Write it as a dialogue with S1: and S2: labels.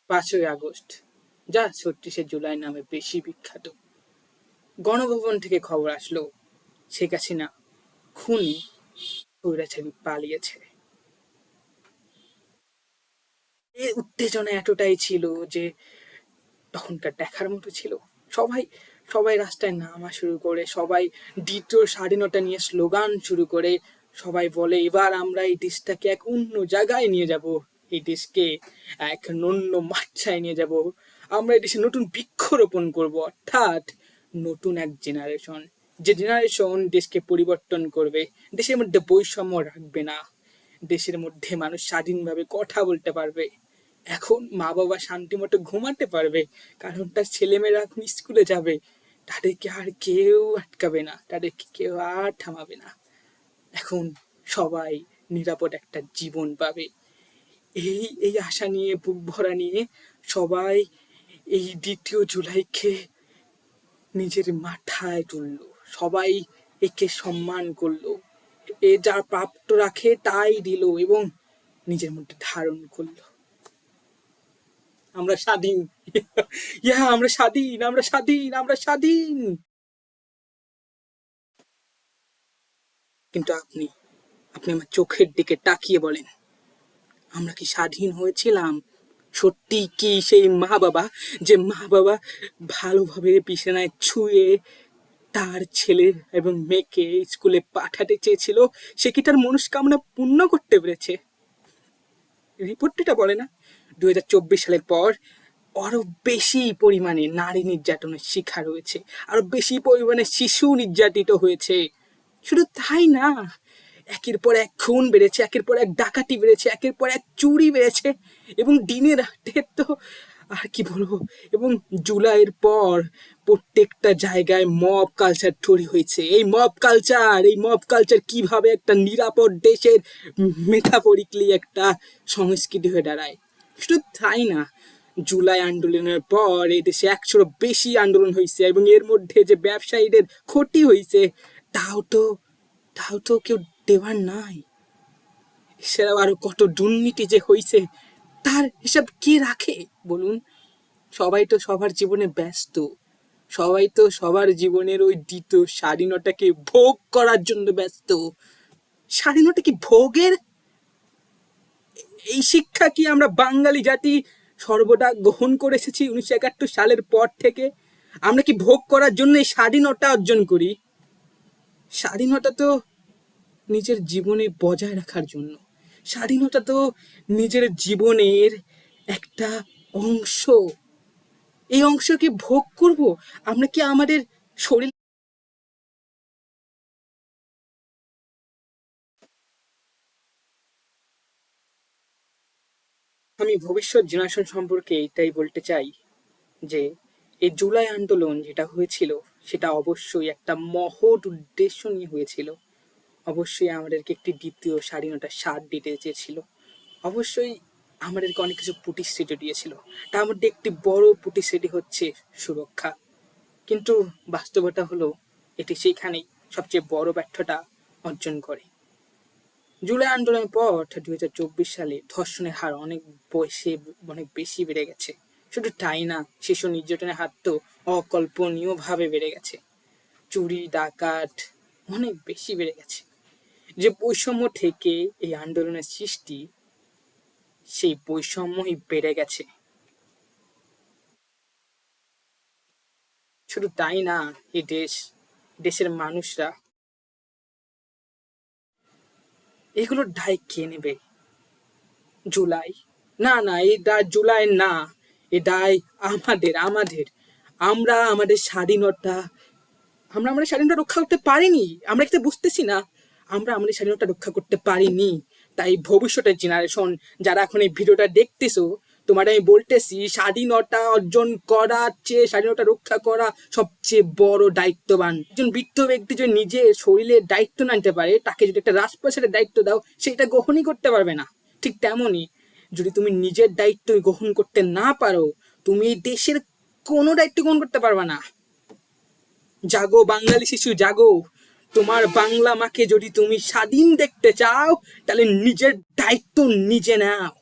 S1: 5ই August, যা 36শে জুলাই নামে বেশি বিখ্যাত। গণভবন থেকে খবর আসলো শেখ হাসিনা খুনি, স্বৈরাচারী পালিয়েছে। এই উত্তেজনা এতটাই ছিল যে তখনকার দেখার মতো ছিল। সবাই সবাই রাস্তায় নামা শুরু করে, সবাই দ্বিতীয় স্বাধীনতা নিয়ে স্লোগান শুরু করে, সবাই বলে এবার আমরা এই দেশটাকে এক অন্য জায়গায় নিয়ে যাব, এই দেশকে এক অন্য মাত্রায় নিয়ে যাব, আমরা এই দেশে নতুন বৃক্ষরোপণ করব, অর্থাৎ নতুন এক জেনারেশন, যে জেনারেশন দেশকে পরিবর্তন করবে, দেশের মধ্যে বৈষম্য রাখবে না, দেশের মধ্যে মানুষ স্বাধীনভাবে কথা বলতে পারবে। এখন মা বাবা শান্তি মতো ঘুমাতে পারবে, কারণ তার ছেলেমেয়েরা এখন স্কুলে যাবে, তাদেরকে আর কেউ আটকাবে না, তাদেরকে কেউ আর থামাবে না। এখন সবাই নিরাপদ একটা জীবন পাবে। এই এই আশা নিয়ে, বুক ভরা নিয়ে সবাই এই 2 জুলাইকে নিজের মাথায় তুললো, সবাই একে সম্মান করলো, এ যা প্রাপ্ত রাখে তাই দিল এবং নিজের মধ্যে ধারণ করলো। আমরা স্বাধীন, ইয়া আমরা স্বাধীন, আমরা স্বাধীন, আমরা স্বাধীন। কিন্তু আপনি আপনি আমার চোখের দিকে তাকিয়ে বলেন, আমরা কি স্বাধীন হয়েছিলাম? সত্যি কি সেই মা বাবা, যে মা বাবা ভালোভাবে বিছানায় ছুঁয়ে তার ছেলে এবং মেয়েকে স্কুলে পাঠাতে চেয়েছিল, সে কি তার মনস্কামনা পূর্ণ করতে পেরেছে? রিপোর্টটা বলে না 2024 সালের পর আরো বেশি পরিমাণে নারী নির্যাতনের শিকার হয়েছে, আরো বেশি পরিমাণে শিশু নির্যাতিত হয়েছে। শুধু তাই না, একের পর এক খুন বেড়েছে, একের পর এক ডাকাতি বেড়েছে, একের পর এক চুরি বেড়েছে, এবং দিনে রাতে তো আর কি বলবো। এবং জুলাইয়ের পর প্রত্যেকটা জায়গায় মব কালচার তৈরি হয়েছে। এই মব কালচার কিভাবে একটা নিরাপদ দেশের মেটাফরিক্যালি একটা সংস্কৃতি হয়ে দাঁড়ায়। শুধু তাই না, জুলাই আন্দোলনের পর এই দেশে 100-র বেশি আন্দোলন হয়েছে, এবং এর মধ্যে যে ব্যবসায়ীদের ক্ষতি হয়েছে তাও তো কেউ দেওয়ার নাই। এছাড়াও আরো কত দুর্নীতি যে হয়েছে তার হিসাব কে রাখে বলুন? সবাই তো সবার জীবনে ব্যস্ত, সবাই তো সবার জীবনের ওই দ্বিতীয় স্বাধীনতাকে ভোগ করার জন্য ব্যস্ত। স্বাধীনতা কি ভোগের? এই শিক্ষা কি আমরা বাঙালি জাতি সর্বদা গ্রহণ করে এসেছি 1971 সালের পর থেকে? আমরা কি ভোগ করার জন্য এই স্বাধীনতা অর্জন করি? স্বাধীনতা তো নিজের জীবনে বজায় রাখার জন্য, স্বাধীনতা তো নিজের জীবনের একটা অংশ। এই অংশ কি ভোগ করব? আমরা কি আমাদের শরীর? আমি ভবিষ্যৎ জেনারেশন সম্পর্কে এটাই বলতে চাই যে এই জুলাই আন্দোলন যেটা হয়েছিল সেটা অবশ্যই একটা মহৎ উদ্দেশ্য নিয়ে হয়েছিল। অবশ্যই আমাদেরকে একটি দ্বিতীয় স্বাধীনতার স্বাদ দিতে চেয়েছিল। অবশ্যই আমাদেরকে অনেক কিছু প্রতিশ্রুতি দিয়েছিল, তার মধ্যে একটি বড় প্রতিশ্রুতি হচ্ছে সুরক্ষা। কিন্তু বাস্তবতা হলো এটি সেইখানেই সবচেয়ে বড় ব্যর্থতা অর্জন করে। জুলাই আন্দোলনের পর অর্থাৎ 2024 সালে ধর্ষণের হার অনেক বেশি বেড়ে গেছে। শুধু তাই না, শিশু নির্যাতনের হার তো অকল্পনীয়ভাবে বেড়ে গেছে। চুরি ডাকাত অনেক বেশি বেড়ে গেছে। যে বৈষম্য থেকে এই আন্দোলনের সৃষ্টি, সেই বৈষম্যই বেড়ে গেছে। শুধু তাই না, এই দেশের মানুষরা, এগুলোর দায় কে নেবে? জুলাই? না না, এই দায় জুলাই না, এ দায় আমাদের। আমরা আমাদের স্বাধীনতা আমরা আমাদের স্বাধীনতা রক্ষা করতে পারিনি। আমরা কি তা বুঝতেছি না? আমরা আমাদের স্বাধীনতা রক্ষা করতে পারিনি। তাই ভবিষ্যতের জেনারেশন যারা এখন এই ভিডিওটা দেখতেছো, তোমার আমি বলতেছি, স্বাধীনতা অর্জন করার চেয়ে স্বাধীনতা রক্ষা করা সবচেয়ে বড় দায়িত্ববান। একজন বৃদ্ধ ব্যক্তি যদি নিজের শরীরের দায়িত্ব না নিতে পারে, তাকে যদি একটা রাজপ্রাসাদের দায়িত্ব দাও, সেটা গ্রহণই করতে পারবে না। ঠিক তেমনই, যদি তুমি নিজের দায়িত্ব গ্রহণ করতে না পারো, তুমি এই দেশের কোনো দায়িত্ব গ্রহণ করতে পারবে না। জাগো বাঙালি শিশু, জাগো। তোমার বাংলা মাকে যদি তুমি স্বাধীন দেখতে চাও, তাহলে নিজের দায়িত্ব নিজে নাও।